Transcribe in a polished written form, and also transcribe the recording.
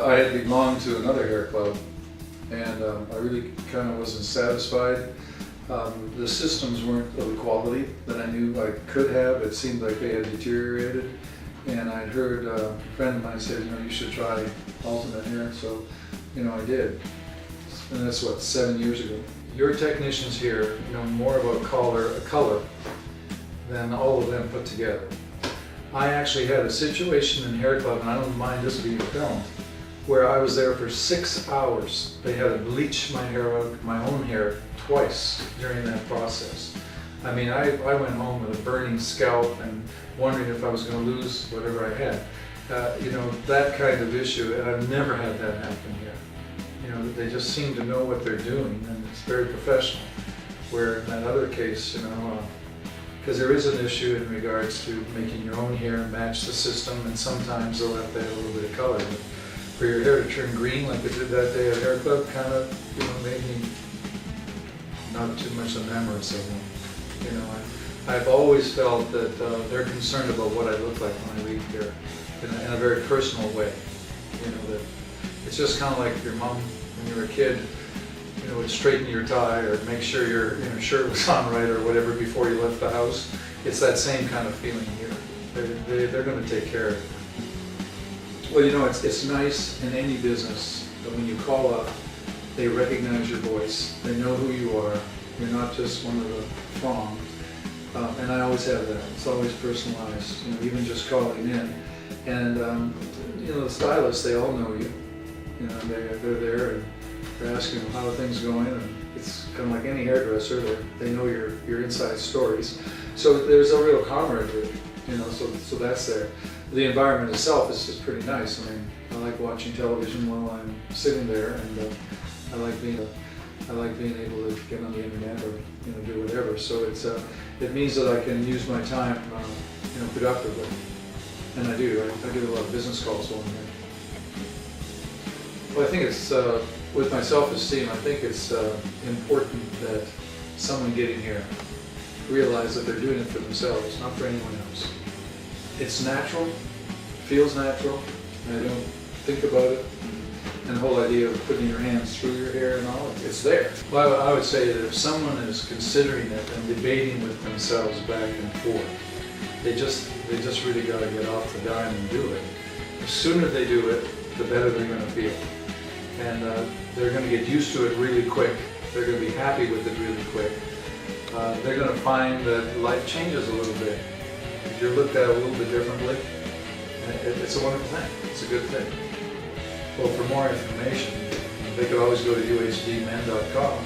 I had belonged to another hair club, and I really kind of wasn't satisfied. The systems weren't of the quality that I knew I could have. It seemed like they had deteriorated, and I'd heard a friend of mine say, you should try Ultimate Hair, so I did. And that's what, 7 years ago. Your technicians here know more about color than all of them put together. I actually had a situation in Hair Club, and I don't mind this being filmed, where I was there for 6 hours. They had to bleach my hair out, my own hair, twice during that process. I mean, I went home with a burning scalp and wondering if I was going to lose whatever I had. That kind of issue, and I've never had that happen here. They just seem to know what they're doing, and it's very professional. Where in that other case, because there is an issue in regards to making your own hair match the system, and sometimes they'll have to add a little bit of color. But for your hair to turn green like it did that day at Hair Club, kind of, made me not too much amorous of them. I've always felt that they're concerned about what I look like when I leave here in a very personal way. That it's just kind of like your mom when you were a kid, would straighten your tie or make sure your shirt was on right or whatever before you left the house. It's that same kind of feeling here. They're going to take care of it. Well, it's nice in any business that when you call up, they recognize your voice. They know who you are. You're not just one of the throng. And I always have that. It's always personalized, even just calling in. And, the stylists, they all know you. They're there and they're asking how are things going. And it's kind of like any hairdresser. They know your inside stories. So there's a real camaraderie, so that's there. The environment itself is just pretty nice. I mean, I like watching television while I'm sitting there, and I like being able to get on the internet or do whatever. So it means that I can use my time productively, and I do. I do a lot of business calls while I'm here. Well, I think it's with my self-esteem. I think it's important that someone getting here realize that they're doing it for themselves, not for anyone else. It's natural, feels natural, and I don't think about it. And the whole idea of putting your hands through your hair and all, it's there. Well, I would say that if someone is considering it and debating with themselves back and forth, they just really got to get off the dime and do it. The sooner they do it, the better they're going to feel. And they're going to get used to it really quick. They're going to be happy with it really quick. They're going to find that life changes a little bit. You're looked at a little bit differently. It's a wonderful thing. It's a good thing. Well, for more information, they could always go to uhdmen.com